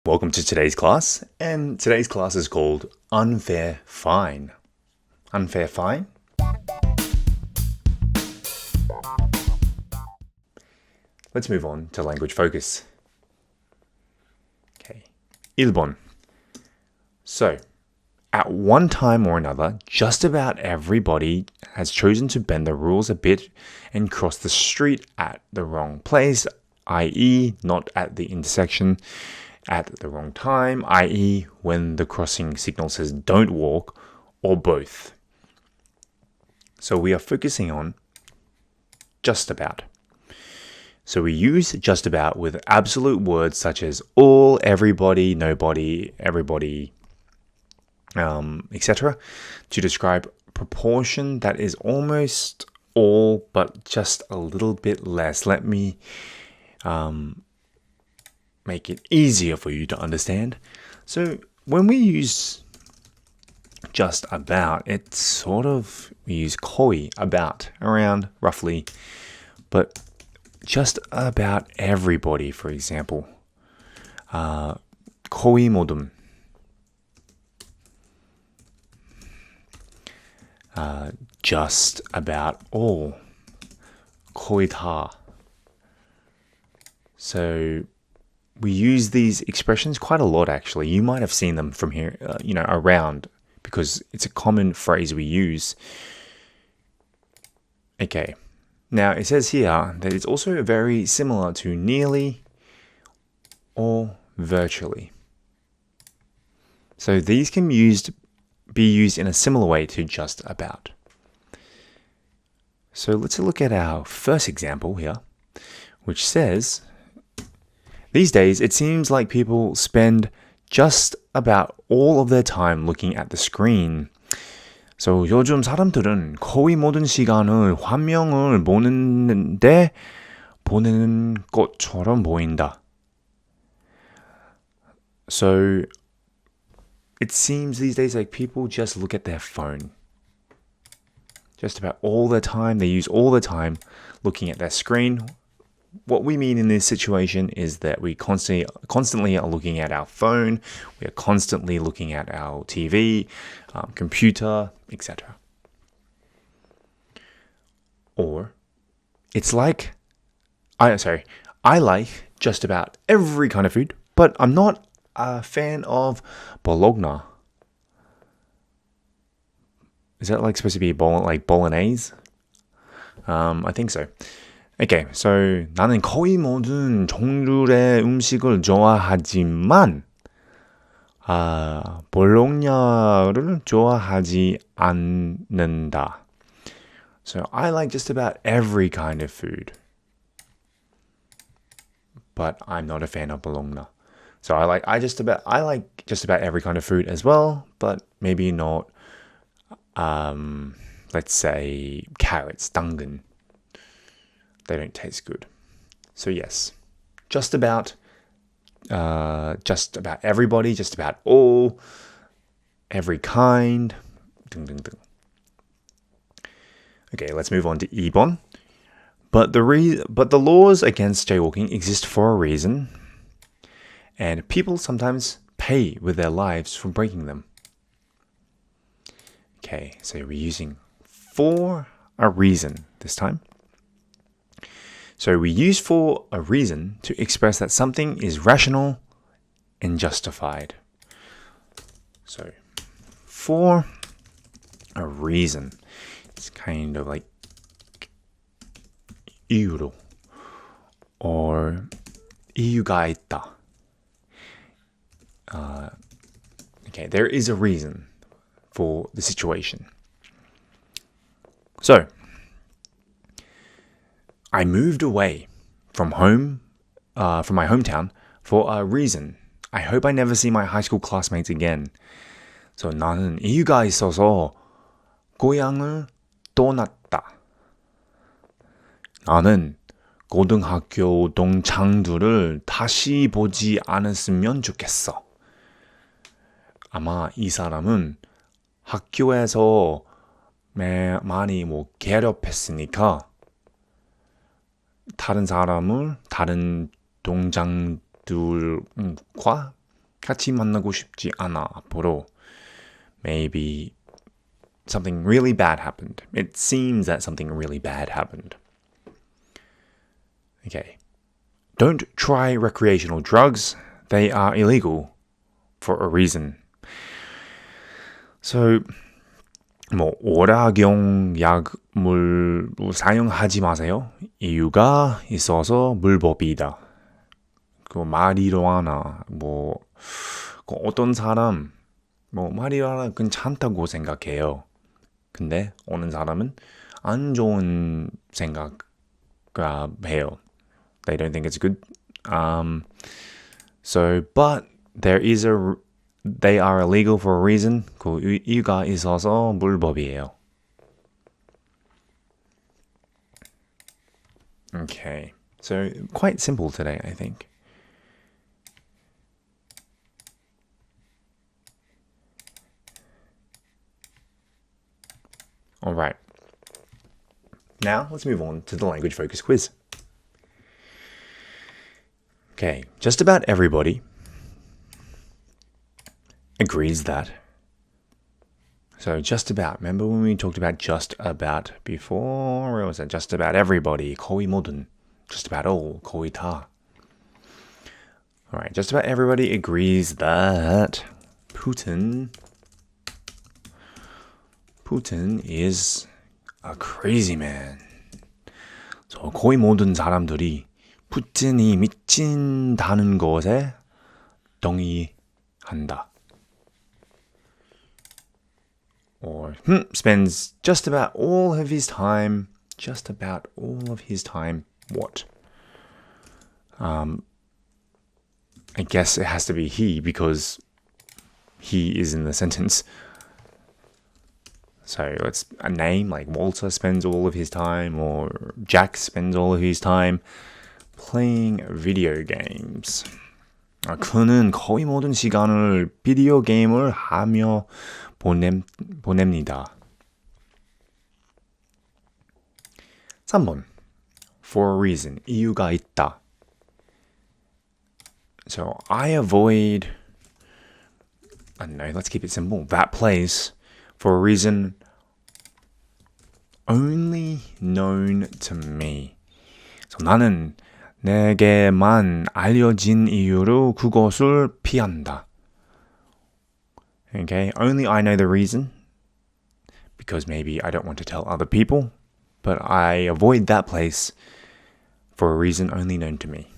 Welcome to today's class, and today's class is called Unfair Fine. Unfair fine? Let's move on to language focus. Okay, 1번. So, at one time or another, just about everybody has chosen to bend the rules a bit and cross the street at the wrong place, i.e. not at the intersection, at the wrong time, i.e. when the crossing signal says don't walk, or both. So we are focusing on just about. So we use just about with absolute words such as all, everybody, nobody, everybody, etc. to describe proportion that is almost all but just a little bit less. Let me make it easier for you to understand. So when we use just about, it's sort of, we use 거의, about, around, roughly, but just about everybody, for example. 거의 모든, just about all, 거의 다. So we use these expressions quite a lot, actually. You might have seen them from here, around, because it's a common phrase we use. Okay. Now, it says here that it's also very similar to nearly or virtually. So these can be used in a similar way to just about. So let's look at our first example here, which says, these days, it seems like people spend just about all of their time looking at the screen. So 요즘 사람들은 거의 모든 시간을 화면을 보는데 보내는 것처럼 보인다. So it seems these days like people just look at their phone. Just about all the time, they use all the time looking at their screen. What we mean in this situation is that we constantly are looking at our phone, we are constantly looking at our TV, computer, etc. Or, it's like, I like just about every kind of food, but I'm not a fan of bologna. Is that supposed to be bolognese? I think so. Okay, so 나는 거의 모든 종류의 음식을 좋아하지만 볼로냐를 좋아하지 않는다. So I like just about every kind of food, but I'm not a fan of bologna. So I like just about every kind of food as well, but maybe not. Let's say carrots, 당근. They don't taste good. So yes, just about everybody, just about all, every kind. 등등등. Okay, let's move on to 2번. But the laws against jaywalking exist for a reason, and people sometimes pay with their lives for breaking them. Okay, so we're using for a reason this time. So we use for a reason to express that something is rational and justified. So for a reason, it's kind of like 이유로 or 이유가 있다. Okay, there is a reason for the situation. So I moved away from my hometown for a reason. I hope I never see my high school classmates again. So 나는 이유가 있어서 고향을 떠났다. 나는 고등학교 동창들을 다시 보지 않았으면 좋겠어. 아마 이 사람은 학교에서 많이 괴롭혔으니까 다른 동장들과 같이 만나고 싶지 않아 앞으로. Maybe something really bad happened. It seems that something really bad happened. Okay. Don't try recreational drugs. They are illegal for a reason. So, 오락용 약물 사용하지 마세요. 이유가 있어서 불법이다. 마리화나 어떤 사람 마리화나 괜찮다고 생각해요. 근데 어느 사람은 안 좋은 생각을 해요. They don't think it's good. But they are illegal for a reason. 그 이유가 있어서 불법이에요. Okay, so quite simple today, I think. All right. Now let's move on to the language focus quiz. Okay, just about everybody agrees that. So just about. Remember when we talked about just about before? Where was it? Just about everybody. 거의 모든. Just about all. 거의 다. All right, just about everybody agrees that Putin is a crazy man. So 거의 모든 사람들이 푸틴이 미친다는 것에 동의한다. Or spends just about all of his time what? I guess it has to be he because he is in the sentence. So it's a name like Walter spends all of his time or Jack spends all of his time playing video games. 그는 거의 모든 시간을 비디오 게임을 하며 보냅니다. 3번. For a reason. 이유가 있다. So I avoid, I don't know, let's keep it simple. That place for a reason only known to me. So 나는 내게만 알려진 이유로 그것을 피한다. Okay, only I know the reason because maybe I don't want to tell other people, but I avoid that place for a reason only known to me.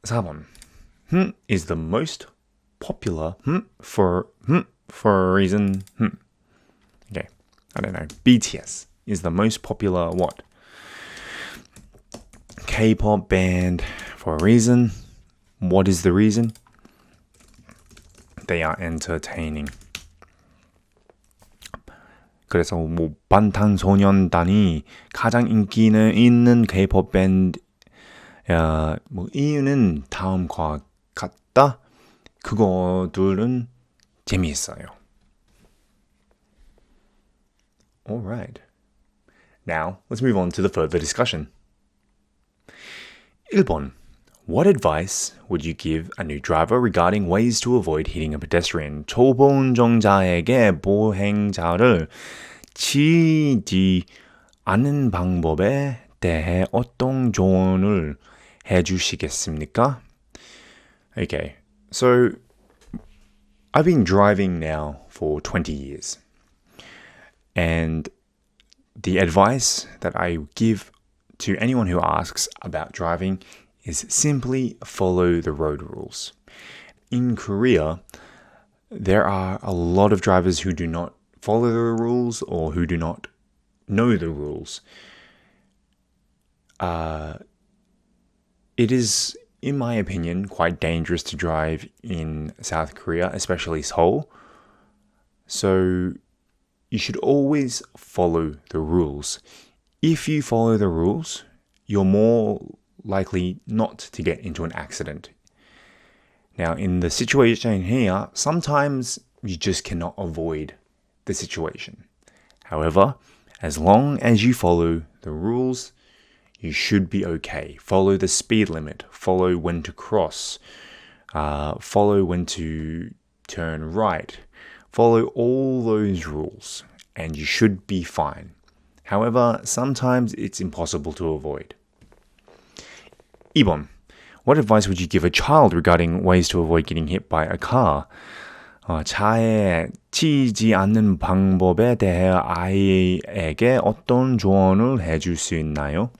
4번. Is the most popular for a reason. Okay, I don't know. BTS is the most popular what? K-pop band for a reason. What is the reason? They are entertaining. 그래서 방탄소년단이 가장 인기는 있는 K-pop 밴드 이유는 다음과 같다. 그거들은 재미있어요. All right. Now, let's move on to the further discussion. 1번. What advice would you give a new driver regarding ways to avoid hitting a pedestrian? 초보 운전자에게 보행자를 치지 않는 방법에 대해 어떤 조언을 해주시겠습니까? Okay, so I've been driving now for 20 years. And the advice that I give to anyone who asks about driving is simply follow the road rules. In Korea, there are a lot of drivers who do not follow the rules or who do not know the rules. It is, in my opinion, quite dangerous to drive in South Korea, especially Seoul. So you should always follow the rules. If you follow the rules, you're more likely not to get into an accident. Now, in the situation here, sometimes you just cannot avoid the situation. However, as long as you follow the rules, you should be okay. Follow the speed limit. Follow when to cross. Follow when to turn right. Follow all those rules, and you should be fine. However, sometimes it's impossible to avoid. 2번. What advice would you give a child regarding ways to avoid getting hit by a car? 차에 치이지 않는 방법에 대해 아이에게 어떤 조언을 해줄 수 있나요?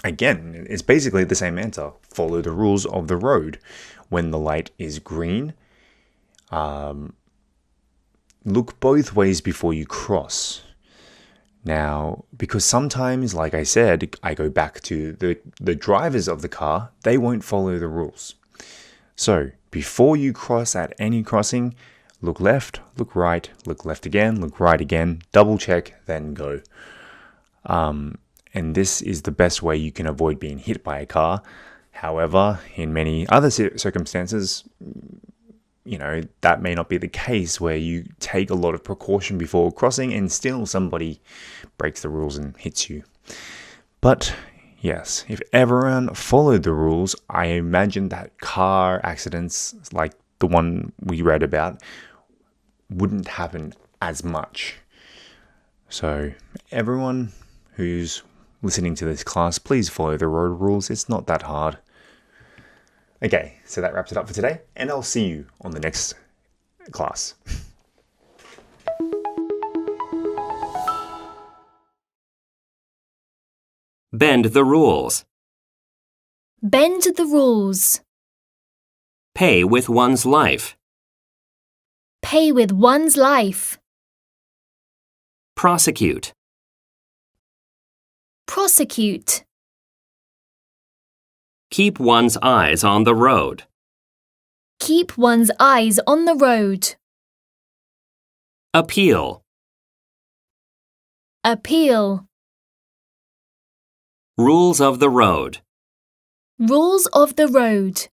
Again, it's basically the same answer. Follow the rules of the road. When the light is green, look both ways before you cross. Now, because sometimes, like I said, I go back to the drivers of the car, they won't follow the rules. So, before you cross at any crossing, look left, look right, look left again, look right again, double check, then go. And this is the best way you can avoid being hit by a car. However, in many other circumstances, that may not be the case where you take a lot of precaution before crossing and still somebody breaks the rules and hits you. But yes, if everyone followed the rules, I imagine that car accidents like the one we read about wouldn't happen as much. So everyone who's listening to this class, please follow the road rules. It's not that hard. Okay, so that wraps it up for today, and I'll see you on the next class. Bend the rules. Bend the rules. Pay with one's life. Pay with one's life. Prosecute. Prosecute. Keep one's eyes on the road. Keep one's eyes on the road. Appeal. Appeal. Rules of the road. Rules of the road.